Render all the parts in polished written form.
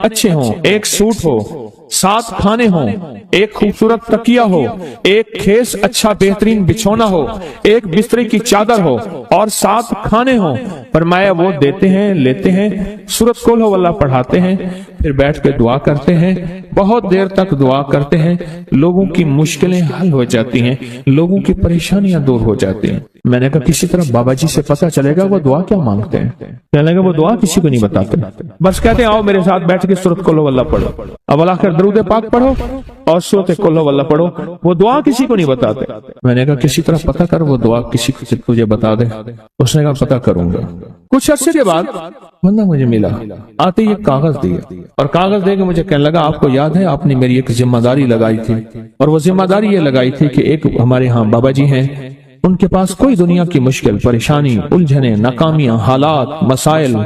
अच्छे हों, एक सूट हो, 7 खाने हों, एक खूबसूरत तकिया हो, एक खेस अच्छा बेहतरीन बिछौना हो, एक बिस्तरे की चादर हो और 7 खाने हों। फरमाया वो देते हैं, लेते हैं, सूरत कुल हुवल्लाह पढ़ाते हैं, फिर बैठ के दुआ करते हैं, बहुत देर तक दुआ करते हैं, लोगों की मुश्किलें हल हो जाती हैं, लोगों की परेशानियां दूर हो जाती हैं। मैंने कहा किसी तरह बाबा जी से पता चलेगा वो दुआ क्या मांगते हैं। कहने लगा वो दुआ किसी को नहीं बताते, बस कहते हैं आओ मेरे साथ बैठ के सूरत कुल हुवल्लाह पढ़ो, अब आखिर दरूद पाक पढ़ो और सूरत कुल हुवल्लाह पढ़ो, वो दुआ किसी को नहीं बताते। मैंने कहा किसी तरह पता कर वो दुआ किसी को तुझे बता दे। उसने कहा पता करूंगा। कुछ अर्से के बाद बंदा मुझे मिला, आते ही एक कागज दिया और कागज दे के मुझे कहने लगा आपको याद है आपने मेरी एक जिम्मेदारी लगाई थी, और वो जिम्मेदारी ये लगाई थी कि एक हमारे यहाँ बाबा जी हैं, उनके पास कोई दुनिया की मुश्किल परेशानी, उलझने, नाकामियां, हालात, मसाइल,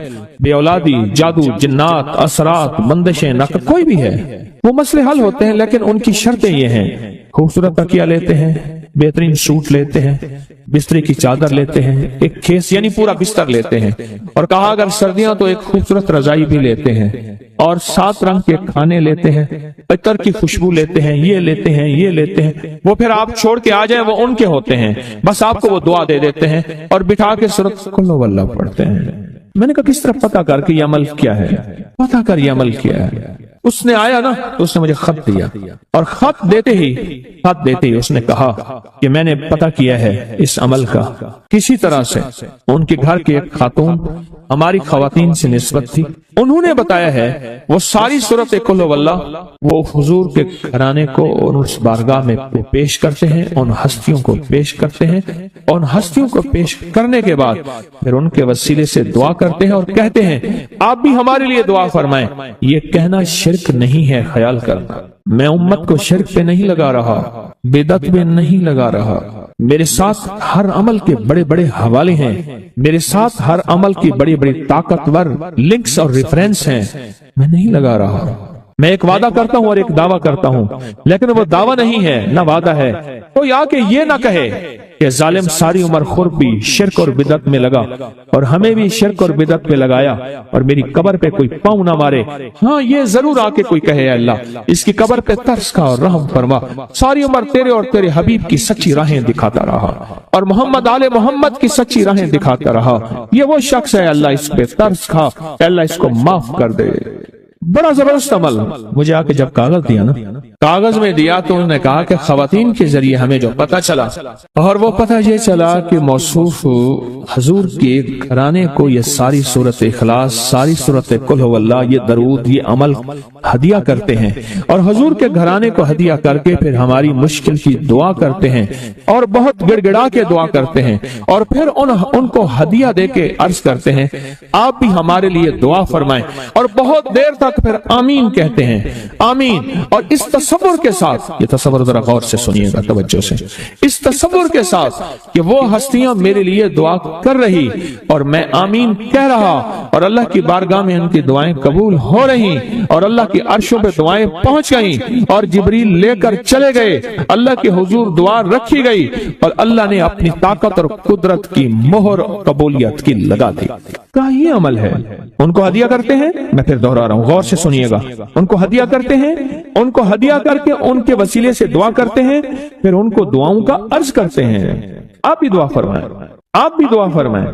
बेऔलादी, जादू, जिन्नात, असरात, बंदिशें, कोई भी है वो मसले हल होते हैं, लेकिन उनकी शर्तें ये हैं खूबसूरत तकिया लेते हैं, बेहतरीन सूट लेते हैं, बिस्तरे की चादर लेते हैं, एक खेस यानी पूरा बिस्तर लेते हैं, और कहा अगर सर्दियां तो एक खूबसूरत रजाई भी लेते हैं, और 7 रंग के खाने लेते हैं, इतर की खुशबू लेते हैं, ये लेते हैं, ये लेते हैं। वो फिर आप छोड़ के आ जाए वो उनके होते हैं, बस आपको वो दुआ दे देते हैं और बिठा के सूरत कुल हुवल्लाह पढ़ते हैं। मैंने कहा किस तरह पता कर कि ये अमल क्या है, पता कर ये अमल क्या है। उसने आया ना तो उसने मुझे खत दिया, और खत देते ही उसने कहा कि मैंने पता किया है इस अमल का किसी तरह से। उनके घर की एक खातून हमारी खवातीन से निस्बत थी, उन्होंने बताया है वो सारी सूरत कुल हुवल्लाह वो हुजूर के घराने को उस बारगाह में पेश करते हैं, उन हस्तियों को पेश करते हैं, उन हस्तियों को पेश करने के बाद फिर उनके वसीले से दुआ करते हैं और कहते हैं आप भी हमारे लिए दुआ फरमाएं। ये कहना शिर्क नहीं है, ख्याल करना। मैं उम्मत को शिर्क पे नहीं लगा रहा, बिदअत पे नहीं लगा रहा। मेरे साथ हर अमल के बड़े बड़े हवाले हैं, मेरे साथ हर अमल की बड़ी बड़ी ताकतवर लिंक्स और रेफरेंस हैं। मैं नहीं लगा रहा, मैं एक वादा करता हूं और एक दावा करता हूं, लेकिन वो दावा नहीं है ना वादा है। तो या कि ये ना कहे कि जालिम सारी उम्र खुरपी शिर्क और बिदअत में लगा और हमें भी शिर्क और बिदअत पे लगाया और मेरी कब्र पे कोई पाँव ना मारे। हाँ ये जरूर आके कोई कहे अल्लाह इसकी कब्र पे तरस खा और रहम फरमा, सारी उम्र तेरे और तेरे हबीब की सच्ची राहें दिखाता रहा और मोहम्मद आले मोहम्मद की सच्ची राहें दिखाता रहा। ये वो शख्स है, अल्लाह इस पे तरस खा, अल्लाह इसको माफ कर दे। बड़ा जबरदस्त अमल। मुझे आके जब कागज दिया ना, कागज में दिया तो उन्होंने कहा कि खवातीन के जरिए हमें जो पता चला, और वो पता ये चला कि मौसूफ हजूर के घराने को ये सारी सूरत इखलास, सारी सूरत कुल हुवल्लाह, ये दरूद, ये अमल हदिया करते हैं और हजूर के घराने को हदिया करके फिर हमारी मुश्किल की दुआ करते हैं और बहुत गिड़गिड़ा के दुआ करते हैं और फिर उनको हदिया दे के अर्ज करते हैं आप भी हमारे लिए दुआ फरमाएं, और बहुत देर तक फिर आमीन कहते हैं, आमीन। और इस तसव्वुर के साथ, ये तसव्वुर जरा गौर से सुनिएगा तवज्जो से, इस तसव्वुर के साथ कि वो हस्तियां मेरे लिए दुआ कर रही और मैं आमीन कह रहा और अल्लाह की बारगाह में उनकी दुआएं कबूल हो रही और अल्लाह की अर्शों पे दुआएं पहुंच गई और जिब्रील लेकर चले गए, अल्लाह के हुजूर दुआ रखी गई और अल्लाह ने अपनी ताकत और कुदरत की मोहर कबूलियत की लगा दी। क्या ये अमल है? उनको हदिया करते हैं, मैं फिर दोहरा रहा हूं, गौर से सुनिएगा, उनको हदिया करते हैं, उनको हदिया करके उनके वसीले से दुआ करते हैं, फिर उनको दुआओं का अर्ज करते हैं आप भी दुआ फरमाएं, आप भी दुआ फरमाएं,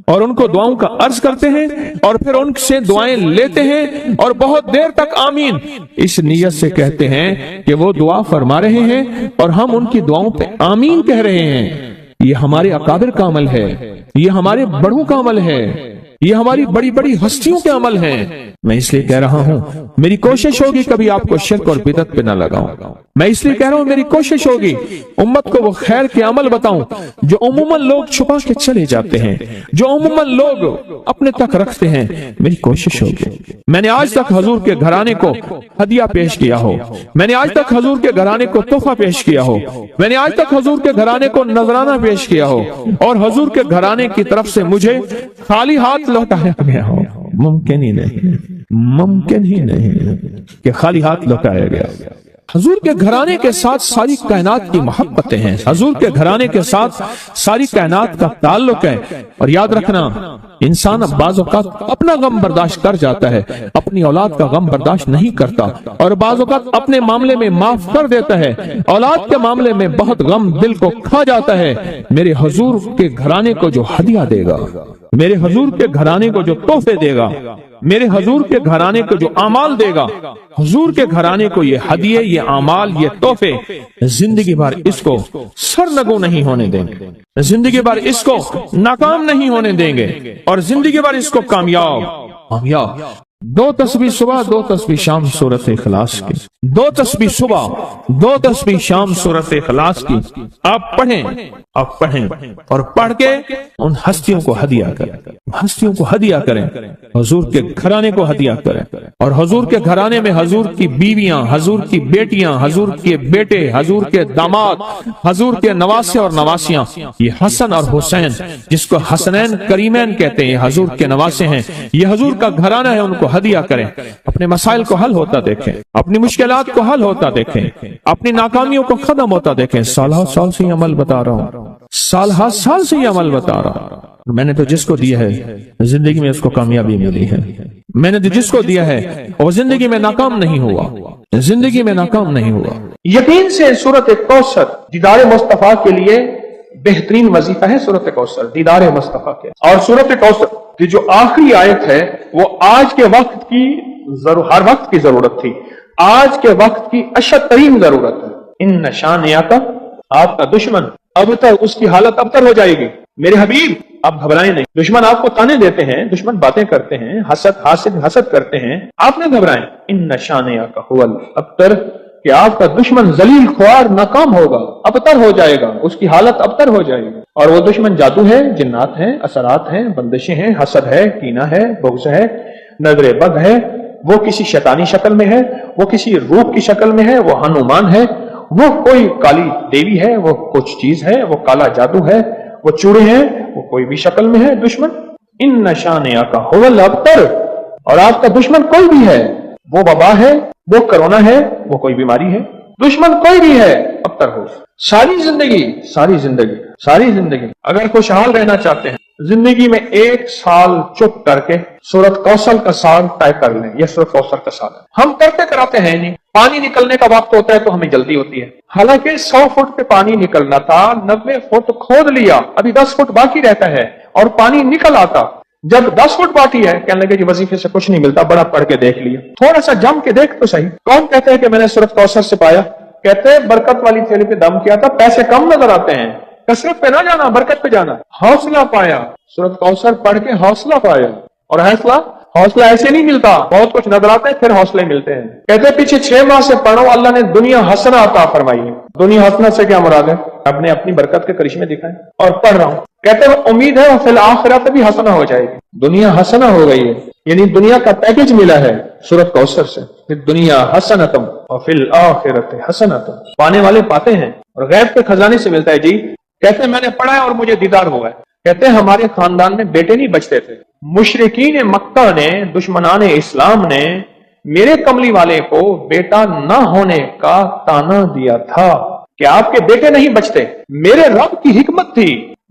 और उनको दुआओं का अर्ज करते हैं और फिर उनसे दुआएं लेते हैं और बहुत देर तक आमीन इस नियत से कहते हैं कि वो दुआ फरमा रहे हैं और हम उनकी दुआओं पे आमीन कह रहे हैं। ये हमारे अकाबिर का अमल है, ये हमारे बड़ों का अमल है, ये हमारी बड़ी बड़ी हस्तियों के अमल हैं। मैं इसलिए कह रहा हूं मेरी कोशिश होगी कभी आपको शिर्क और बिदअत पे ना लगाऊं। मैं इसलिए कह रहा हूं मेरी कोशिश होगी उम्मत को वो खैर के अमल बताऊं जो उम्मूमन लोग छुपा के चले जाते हैं, जो उम्मूमन लोग अपने तक रखते हैं। मेरी कोशिश होगी मैंने आज तक हजूर के घराने को हदिया पेश किया हो, मैंने आज तक हजूर के घराने को तोहफा पेश किया हो, मैंने आज तक हजूर के घराने को नजराना पेश किया हो और हजूर के घराने की तरफ से मुझे खाली हाथ लौटाया गया हो। मुमकिन ही नहीं, मुमकिन ही नहीं कि खाली हाथ लौटाया गया। हजूर के घराने के साथ सारी कायनात की मोहब्बतें हैं, हजूर के घराने के साथ सारी कायनात का ताल्लुक है। और याद रखना इंसान बाज़ औक़ात अपना गम बर्दाश्त कर जाता है, अपनी औलाद का गम बर्दाश्त नहीं करता, और बाज़ औक़ात अपने मामले में माफ कर देता है, औलाद के मामले में बहुत गम दिल को खा जाता है। मेरे हुजूर के घराने को जो हदिया देगा, मेरे हुजूर के घराने को जो तोहफे देगा, मेरे हुजूर के घराने को जो अमाल देगा, हुजूर के घराने को ये हदिये, ये अमाल, ये तोहफे जिंदगी भर इसको सरनगू नहीं होने देंगे, जिंदगी भर इसको नाकाम नहीं होने देंगे, और जिंदगी भर इसको कामयाब। 2 तस्बीह सुबह, 2 तस्बीह शाम सूरत इखलास की, 2 तस्बीह सुबह, 2 तस्बीह शाम सूरत इखलास की आप पढ़ें और पढ़ के उन हस्तियों को हदिया करें, हस्तियों को हदिया करें, हुजूर के घराने को हदिया करें, और हुजूर के घराने में हुजूर की बीवियां, हुजूर की बेटियां, हुजूर के बेटे, हुजूर के दामाद, हुजूर के नवासे और नवासियां, ये हसन और हुसैन जिसको हसनैन करीमैन कहते हैं, हुजूर के नवासे हैं, ये हुजूर का घराना है, उनको हदिया करें। अपने मसाइल को हल होता देखें, अपनी मुश्किलात को हल होता देखें, अपनी नाकामियों को खत्म होता देखें। साल से अमल बता रहा हूं, साल से अमल बता रहा हूं। मैंने तो जिसको दिया है जिंदगी में उसको कामयाबी मिली है, मैंने तो जिसको दिया है वो जिंदगी में नाकाम नहीं हुआ, जिंदगी में नाकाम नहीं हुआ। यकीन से सूरत कौसर दीदार मुस्तफा के लिए बेहतरीन वजीफा है। सूरत कौसर दीदार मुस्तफा के, और सूरत कौसर की जो आखिरी आयत है वो आज के वक्त की हर वक्त की जरूरत थी, आज के वक्त की अशद तरीन जरूरत है। इन शानिया का आपका दुश्मन अबतर, उसकी हालत अबतर हो जाएगी। मेरे हबीब आप घबराएं नहीं, दुश्मन आपको ताने देते हैं, दुश्मन बातें करते हैं, हसद करते हैं, आप न घबराएं। इन शानिया का हुवल अबतर, कि आपका दुश्मन जलील ख्वार नाकाम होगा, अबतर हो जाएगा, उसकी हालत अबतर हो जाएगी। और वो दुश्मन जादू है, जिन्नात है, असरात हैं, बंदिशें हैं, हसद है, कीना है, बुग़्ज़ है, नजर बद है, वो किसी शैतानी शक्ल में है, वो किसी रूप की शक्ल में है, वो हनुमान है, वो कोई काली देवी है, वो कुछ चीज है, वो काला जादू है, वो चूड़े हैं, वो कोई भी शक्ल में है दुश्मन। इन नशानिया का हुवल अबतर, और आपका दुश्मन कोई भी है, वो वबा है, वो कोरोना है, वो कोई बीमारी है, दुश्मन कोई भी है, अबतर हो। सारी जिंदगी अगर खुशहाल रहना चाहते हैं, जिंदगी में 1 साल चुप करके सूरत कौसर का साल तय कर लें। यह सूरत कौसर का साल है, हम करते कराते हैं नहीं। पानी निकलने का वक्त होता है तो हमें जल्दी होती है, हालांकि 100 फुट पे पानी निकलना था, 90 फुट खोद लिया, अभी 10 फुट बाकी रहता है और पानी निकल आता। जब 10 फुट बाकी है, कहने लगे कि वजीफे से कुछ नहीं मिलता, बड़ा पढ़ के देख लिया, थोड़ा सा जम के देख तो सही। कौन कहते हैं कि मैंने सूरत कौसर से पाया? कहते हैं बरकत वाली थैली पे दम किया था, पैसे कम नजर आते हैं, कसरत पे ना जाना, बरकत पे जाना। हौसला पाया, सूरत कौसर पढ़ के हौसला पाया। और हौसला ऐसे नहीं मिलता, बहुत कुछ नजर आता है फिर हौसले मिलते हैं। कहते हैं पीछे 6 माह से पढ़ो, अल्लाह ने दुनिया हसना अता फरमाई है। दुनिया हसना से क्या मुराद है? आपने अपनी बरकत के करिश्मे दिखाए और पढ़ रहा हूं। कहते हैं उम्मीद है फिल आखिरत भी हसना हो जाएगी। दुनिया हसना हो गई है, यानी दुनिया का पैकेज मिला है सूरत कौसर से। फिर दुनिया हसनतम और फिल आखिरत हसनतम, पाने वाले पाते हैं और गैब के खजाने से मिलता है जी। कहते हैं मैंने पढ़ा है और मुझे दीदार हुआ है। कहते हैं हमारे खानदान में बेटे नहीं बचते थे, मुशरिकीन मक्का ने, दुश्मनान इस्लाम ने मेरे कमली वाले को बेटा न होने का ताना दिया था कि आपके बेटे नहीं बचते। मेरे रब की हिकमत थी,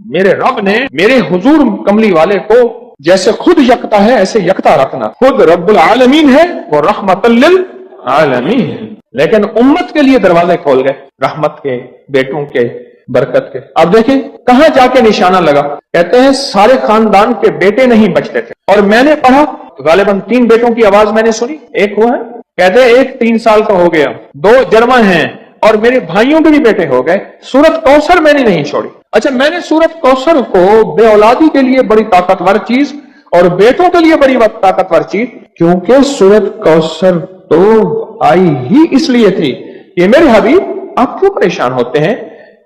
मेरे रब ने मेरे हुजूर कमली वाले को जैसे खुद यकता है ऐसे यकता रखना। खुद रब्बुल आलमीन है, वो रहमतुल लिल आलमीन है, लेकिन उम्मत के लिए दरवाजे खोल गए रहमत के, बेटों के, बरकत के। अब देखिए कहां जाके निशाना लगा। कहते हैं सारे खानदान के बेटे नहीं बचते थे, और मैंने पढ़ा गालिबन 3 बेटों की आवाज मैंने सुनी। एक हुआ है, कहते हैं 1 3 साल का हो गया, 2 जर्मा हैं, और मेरे भाइयों के भी बेटे हो गए। सूरत कौसर मैंने नहीं छोड़ी। अच्छा, मैंने सूरत कौसर को बेऔलादी के लिए बड़ी ताकतवर चीज और बेटों के लिए बड़ी ताकतवर चीज, क्योंकि सूरत कौसर तो आई ही इसलिए थी। ये मेरे हबीब आप क्यों परेशान होते हैं?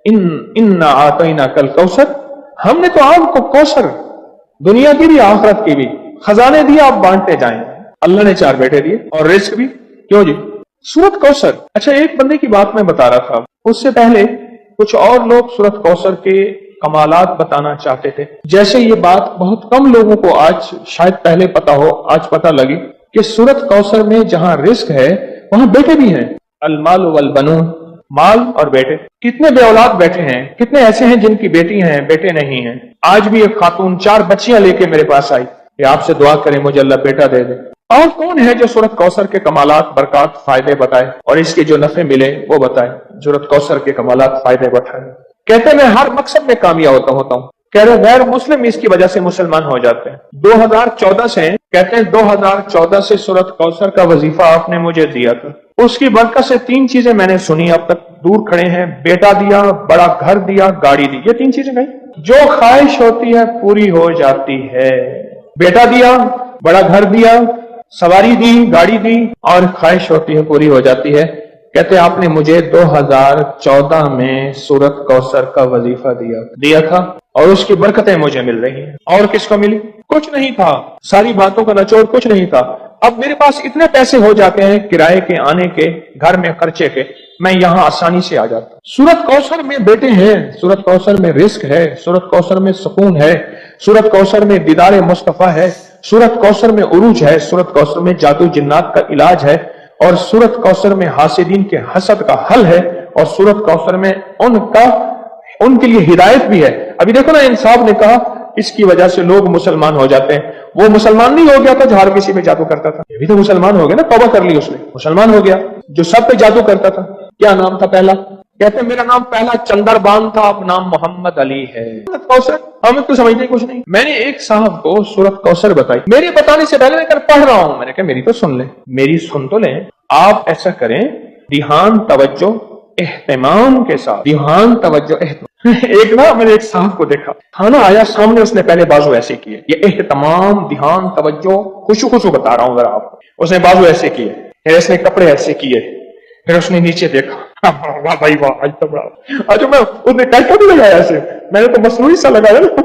इन्ना आतैना कल कौसर, हमने तो आपको कौसर दुनिया की भी आखिरत की भी खजाने दिए, आप बांटते जाएं। अल्लाह ने 4 बेटे दिए और रिस्क भी। क्यों जी? सूरत कौसर। अच्छा, एक बंदे की बात मैं बता रहा था, उससे पहले कुछ और लोग सूरत कौसर के कमालात बताना चाहते थे। जैसे ये बात बहुत कम लोगों को आज शायद पहले पता हो, आज पता लगी कि सूरत कौसर में जहां रिस्क है वहां बेटे भी हैं। अलमाल वल बनून, مال اور بیٹے. کتنے بے اولاد بیٹھے ہیں, کتنے ایسے ہیں جن کی بیٹی ہیں بیٹے نہیں ہیں. آج بھی ایک خاتون 4 بچیاں لے کے میرے پاس آئی کہ آپ سے دعا کریں مجھے اللہ بیٹا دے دے. اور کون ہے جو سورت کوثر کے کمالات, برکات, فائدے بتائے اور اس کے جو نفع ملے وہ بتائے. سورت کوثر کے کمالات, فائدے بتائے. کہتے ہیں میں ہر مقصد میں کامیاب ہوتا ہوں. کہہ رہے غیر مسلم اس کی وجہ سے مسلمان ہو جاتے ہیں. 2014 سے کہتے ہیں 2014 سے سورت کوثر کا وظیفہ آپ نے مجھے دیا تھا. اس کی برکت سے 3 چیزیں میں نے سنی. اب تک دور کھڑے ہیں, بیٹا دیا, بڑا گھر دیا, گاڑی دی. یہ 3 چیزیں کہیں جو خواہش ہوتی ہے پوری ہو جاتی ہے. بیٹا دیا, بڑا گھر دیا, سواری دی, گاڑی دی, اور خواہش ہوتی ہے پوری ہو جاتی ہے. کہتے ہیں آپ نے مجھے 2014 میں سورت کوثر کا وظیفہ دیا تھا اور اس کی برکتیں مجھے مل رہی ہیں. اور کس کو ملی؟ کچھ نہیں تھا. ساری باتوں کا نچوڑ کچھ نہیں تھا. اب میرے پاس اتنے پیسے ہو جاتے ہیں کرائے کے, آنے کے, گھر میں خرچے کے, میں یہاں آسانی سے آ جاتا ہوں. سورت کوثر میں بیٹے ہیں, سورت کوثر میں رزق ہے, سورت کوثر میں سکون ہے, سورت کوثر میں دیدار مصطفیٰ ہے, سورت کوثر میں عروج ہے, سورت کوثر میں جادو جنات کا علاج ہے, اور سورت کوثر میں حاسدین کے حسد کا حل ہے, اور سورت کوثر میں ان کے لیے ہدایت بھی ہے. ابھی دیکھو نا, انصاف نے کہا اس کی وجہ سے لوگ مسلمان ہو جاتے ہیں. وہ مسلمان نہیں ہو گیا تھا جو ہر کسی پہ جادو کرتا تھا, یہ بھی تو مسلمان ہو گیا نا, توبہ کر لی اس نے, مسلمان ہو گیا. جو سب پہ جادو کرتا تھا, کیا نام تھا پہلا؟ کہتے ہیں میرا نام پہلا چندر بان تھا, اب نام محمد علی ہے. کوثر ہم تو سمجھتے کچھ نہیں. میں نے ایک صاحب کو سورت کوثر بتائی, میرے بتانے سے پہلے میں پڑھ رہا ہوں, میں نے کہا میری تو سن لیں, میری سن تو لیں. آپ ایسا کریں, دھیان, توجہ, اہتمام کے ساتھ, دھیان, توجہ, اہتمام. ایک نا میں نے ایک صاحب کو دیکھا, کھانا آیا سامنے, اس نے پہلے بازو ایسے کیے. یہ اہتمام, دھیان, توجہ, خوشو بتا رہا ہوں ذرا آپ کو. اس نے بازو ایسے کیے, پھر اس نے کپڑے ایسے کیے, پھر اس نے نیچے دیکھا. واہ بھائی واہ, آج تو بڑا. اچھا میں اس نے کہہ بھی لگایا ایسے, میں نے تو مصنوعی سا لگایا نا,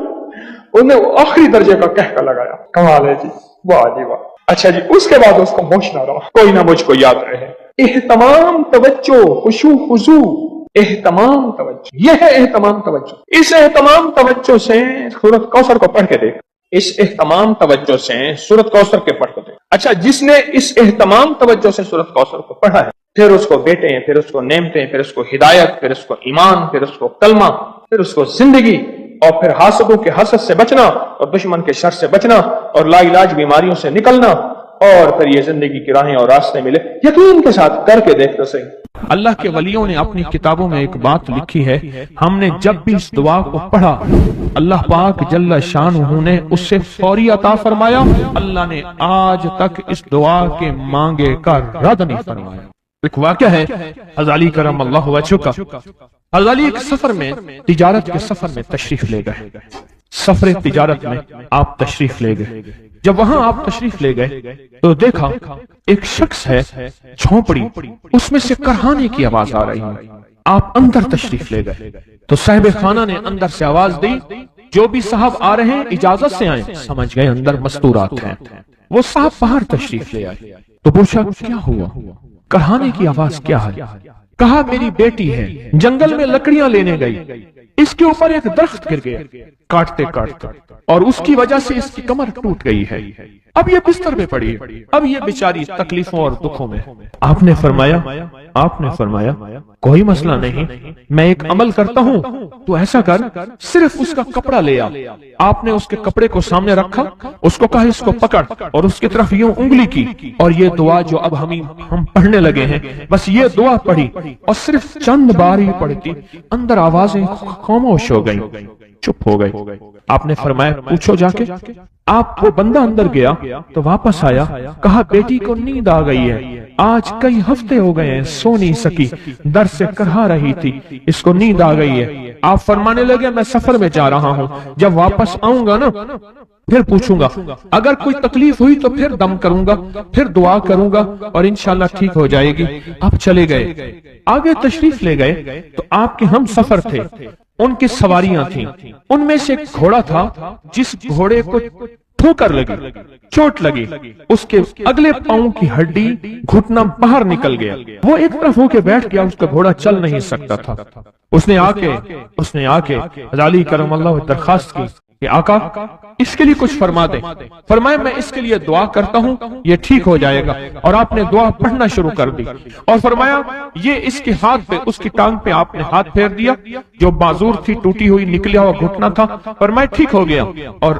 اس نے آخری درجے کا کہہ کا لگایا. کمال ہے جی, واہ جی واہ. اچھا جی, اس کے بعد اس کو مجھ نہ رہا, کوئی نہ مجھ کو یاد رہے. اہتمام, توجہ, خشوع خضوع, اہتمام, توجہ, یہ ہے اہتمام توجہ. اس اہتمام توجہ سے سورت کوثر کو پڑھ کے دیکھ, اس اہتمام توجہ سے سورت کوثر کے پڑھ کے دیکھ. اچھا, جس نے اس اہتمام توجہ سے سورت کوثر کو پڑھا ہے, پھر اس کو بیٹے, پھر اس کو نعمتیں, پھر اس کو ہدایت, پھر اس کو ایمان, پھر اس کو کلمہ, پھر اس کو زندگی, اور پھر حاسدوں کے حسد سے بچنا, اور دشمن کے شر سے بچنا, اور لا علاج بیماریوں سے نکلنا, اور پھر یہ زندگی کی راہیں اور راستے ملے. یقین کے ساتھ کر کے دیکھ تو صحیح. اللہ کے ولیوں نے اپنی کتابوں میں ایک بات لکھی ہے, ہم نے جب بھی اس دعا کو پڑھا, اللہ پاک جل شانہ نے اس سے فوری عطا فرمایا. اللہ نے آج تک اس دعا کے مانگے کا رد نہیں فرمایا. ایک واقعہ ہے, غزالی کرم اللہ وجہہ کا. غزالی ایک سفر میں, تجارت کے سفر میں تشریف لے گئے. سفر تجارت میں آپ تشریف لے گئے. جب وہاں آپ تشریف لے گئے تو دیکھا ایک شخص ہے, جھونپڑی, اس میں سے کرہانے کی آواز آ رہی ہے. آپ اندر تشریف لے گئے تو صاحب خانہ نے اندر سے آواز دی, جو بھی صاحب آ رہے ہیں اجازت سے آئیں. سمجھ گئے اندر مستورات ہیں. وہ صاحب باہر تشریف لے آئے تو پوچھا کیا ہوا, کرہانے کی آواز کیا ہے؟ کہا میری بیٹی ہے, جنگل میں لکڑیاں لینے گئی, اس کے اوپر ایک درخت گر گیا کاٹتے کاٹتے, اور اس کی وجہ سے اس کی کمر ٹوٹ گئی ہے. اب یہ بستر میں پڑی ہے, اب یہ بیچاری تکلیفوں اور دکھوں میں. آپ نے فرمایا کوئی مسئلہ نہیں, میں ایک عمل کرتا ہوں, تو ایسا کر صرف اس کا کپڑا لے آ. آپ نے اس کے کپڑے کو سامنے رکھا, اس کو کہا اس کو پکڑ, اور اس کی طرف یوں انگلی کی, اور یہ دعا جو اب ہم پڑھنے لگے ہیں, بس یہ دعا پڑھی, اور صرف چند بار ہی پڑھتی, اندر آوازیں خاموش ہو گئیں, چپ ہو گئی. آپ نے فرمایا پوچھو جا کے. آپ وہ بندہ اندر گیا تو واپس آیا, کہا بیٹی کو نیند آ گئی ہے, آج کئی ہفتے ہو گئے ہیں, سو نہیں سکی, در سے کرہا رہی تھی, اس کو نیند آ گئی ہے. آپ فرمانے لگے میں سفر میں جا رہا ہوں, جب واپس آؤں گا نا پھر پوچھوں گا, اگر کوئی تکلیف ہوئی تو پھر دم کروں گا, پھر دعا کروں گا, اور انشاءاللہ ٹھیک ہو جائے گی. آپ چلے گئے, آگے تشریف لے گئے تو آپ کے ہم سفر تھے, ان کی سواریاں تھیں. ان میں سے ایک گھوڑا تھا, جس گھوڑے کو ٹھوکر لگی, چوٹ لگی, اس کے اگلے پاؤں کی ہڈی گھٹنا باہر نکل گیا. وہ ایک طرف ہو کے بیٹھ گیا, اس کا گھوڑا چل نہیں سکتا تھا. اس نے آ کے غزالی کرم اللہ درخواست کی, کہ آقا اس کے لیے کچھ فرما دیں. فرمایا میں اس کے لیے دعا کرتا ہوں یہ ٹھیک ہو جائے گا. اور آپ نے دعا پڑھنا شروع کر دی اور فرمایا یہ اس کے ہاتھ پہ, اس کی ٹانگ پہ آپ نے ہاتھ پھیر دیا, جو معذور تھی, ٹوٹی ہوئی, نکلیا ہوا گھٹنا تھا. فرمایا ٹھیک ہو گیا. اور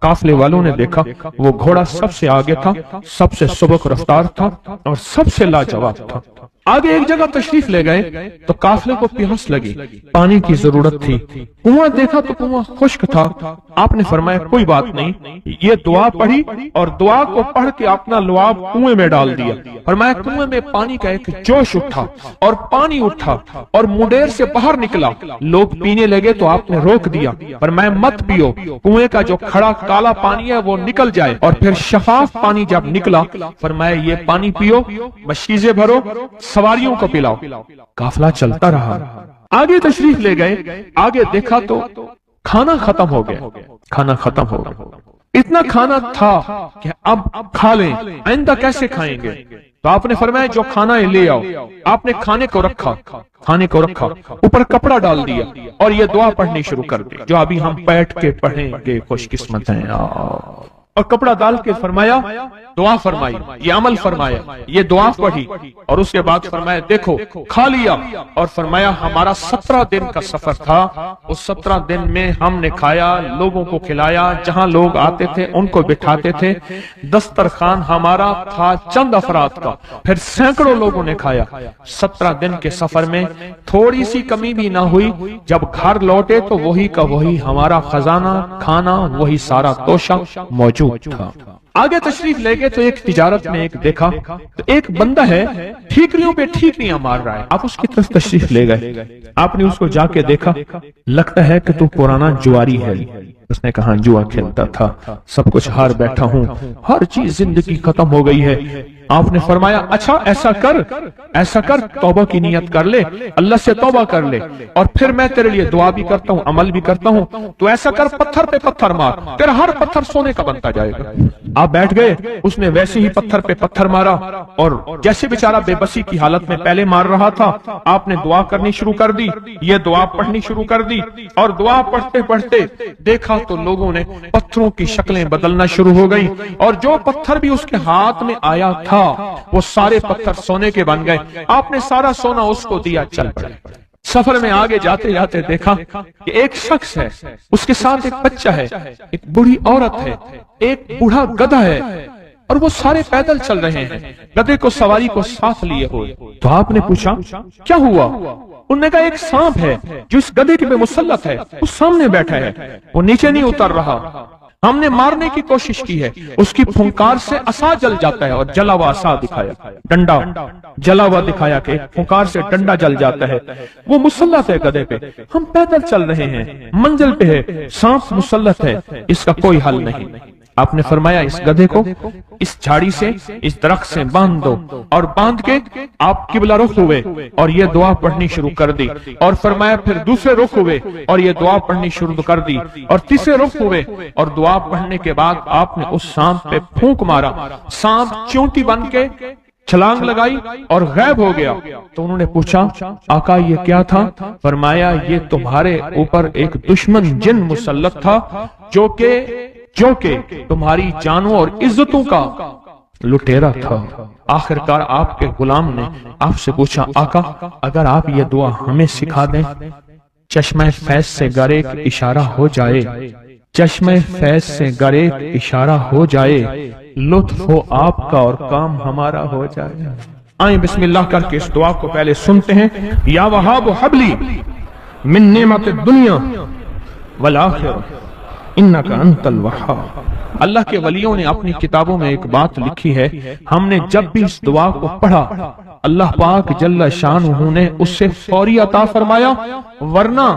قافلے والوں نے دیکھا وہ گھوڑا سب سے آگے تھا, سب سے سبک رفتار تھا اور سب سے لاجواب تھا. آگے ایک جگہ تشریف لے گئے تو قافلے کو پیاس لگی, پانی کی ضرورت تھی. کنواں دیکھا تو کنواں خشک تھا. آپ نے فرمایا کوئی بات نہیں, یہ دعا پڑھی اور دعا کو پڑھ کے اپنا لعاب کنویں میں ڈال دیا. فرمایا کنویں میں پانی کا ایک جوش اٹھا اور پانی اٹھا اور منڈیر سے باہر نکلا. لوگ پینے لگے تو آپ نے روک دیا. فرمایا مت پیو, کنویں کا جو کھڑا کالا پانی ہے وہ نکل جائے. اور پھر شفاف پانی جب نکلا فرمایا یہ پانی پیو, مشکیزیں بھرو, سواریوں کو پلاؤ. قافلہ چلتا رہا. آگے تشریف لے گئے, آگے دیکھا تو کھانا ختم ہو گیا. کھانا ختم ہو گیا. اتنا کھانا تھا کہ اب کھا لیں, آئندہ کیسے کھائیں گے. تو آپ نے فرمایا جو کھانا ہے لے آؤ. آپ نے کھانے کو رکھا, کھانے کو رکھا, اوپر کپڑا ڈال دیا اور یہ دعا پڑھنی شروع کر دی جو ابھی ہم بیٹھ کے پڑھیں گے. خوش قسمت ہیں. اور کپڑا ڈال کے فرمایا دعا فرمائی, یہ عمل فرمایا, یہ دعا پڑھی اور اس کے بعد فرمایا دیکھو کھا لیا. اور فرمایا ہمارا 17 دن کا سفر تھا, اس 17 دن میں ہم نے کھایا, لوگوں کو کھلایا, جہاں لوگ آتے تھے ان کو بٹھاتے تھے. دسترخوان ہمارا تھا چند افراد کا, پھر سینکڑوں لوگوں نے کھایا. 17 دن کے سفر میں تھوڑی سی کمی بھی نہ ہوئی. جب گھر لوٹے تو وہی کا وہی ہمارا خزانہ, کھانا, وہی سارا توشہ موجود تھا. آگے تشریف لے گئے تو ایک تجارت میں ایک دیکھا تو ایک بندہ ہے ٹھیکریوں پہ ٹھیکریاں مار رہا ہے. آپ اس کی طرف تشریف لے گئے. آپ نے اس کو جا کے دیکھا, لگتا ہے کہ تو پرانا جواری ہے. اس نے کہا جوا کھیلتا تھا, سب کچھ ہار بیٹھا ہوں, ہر چیز زندگی ختم ہو گئی ہے. آپ نے فرمایا اچھا ایسا کر توبہ کی نیت کر لے, اللہ سے توبہ کر لے, اور پھر میں تیرے لیے دعا بھی کرتا ہوں, عمل بھی کرتا ہوں. تو ایسا کر پتھر پہ پتھر مار, تیرا ہر پتھر سونے کا بنتا جائے گا. آپ بیٹھ گئے. اس نے ویسے ہی پتھر پہ پتھر مارا اور جیسے بیچارہ بے بسی کی حالت میں پہلے مار رہا تھا, آپ نے دعا کرنی شروع کر دی, یہ دعا پڑھنی شروع کر دی. اور دعا پڑھتے پڑھتے دیکھا تو لوگوں نے پتھروں کی شکلیں بدلنا شروع ہو گئی, اور جو پتھر بھی اس کے ہاتھ میں آیا تھا وہ سارے پتھر سونے کے بن گئے. آپ نے سارا سونا اس کو دیا, چل پڑے. سفر میں آگے جاتے جاتے دیکھا کہ ایک شخص ہے, اس کے ساتھ ایک بچہ ہے, ایک بوڑھی عورت ہے, ایک بوڑھا گدھا ہے, اور وہ سارے پیدل چل رہے ہیں, گدھے کو سواری کو ساتھ لیے ہوئے. تو آپ نے پوچھا کیا ہوا. انہوں نے کہا ایک سانپ ہے جو اس گدھے کے پہ مسلط ہے, اس سامنے بیٹھا ہے, وہ نیچے نہیں اتر رہا. ہم نے مارنے کی کوشش کی ہے, اس کی پھنکار سے عصا جل جاتا ہے. اور جلا ہوا عصا دکھایا, ڈنڈا جلا ہوا دکھایا کہ پھنکار سے ڈنڈا جل جاتا ہے. وہ مسلط ہے گدھے پہ, ہم پیدل چل رہے ہیں, منزل پہ ہے, سانپ مسلط ہے, اس کا کوئی حل نہیں. آپ نے فرمایا اس گدھے کو اس جھاڑی سے, اس درخت سے باندھ دو. اور باندھ کے آپ قبلہ رخ ہوئے اور یہ دعا پڑھنی شروع کر دی. اور فرمایا پھر دوسرے رخ ہوئے اور یہ دعا پڑھنی شروع کر دی. اور تیسرے رخ ہوئے اور دعا پڑھنے کے بعد آپ نے اس سانپ پہ پھونک مارا. سانپ چونٹی بن کے چھلانگ لگائی اور غائب ہو گیا. تو انہوں نے پوچھا آقا یہ کیا تھا. فرمایا یہ تمہارے اوپر ایک دشمن جن مسلط تھا جو کہ تمہاری جانوں اور عزتوں کا لٹیرا تھا. آخرکار آپ کے غلام نے آپ سے پوچھا آقا اگر آپ یہ دعا ہمیں سکھا دیں, چشمہ فیض سے گر ایک اشارہ ہو جائے, چشمہ فیض سے گر ایک اشارہ ہو جائے, لطف ہو آپ کا اور کام ہمارا ہو جائے. آئیں بسم اللہ کر کے اس دعا کو پہلے سنتے ہیں. یا وہاب حبلی من نعمت الدنیا والآخرہ انک انت الوہاب. اللہ کے ولیوں نے اپنی کتابوں میں ایک بات لکھی ہے, ہم نے جب بھی اس دعا کو پڑھا اللہ پاک جل شانہ نے اس سے فوری عطا فرمایا, ورنہ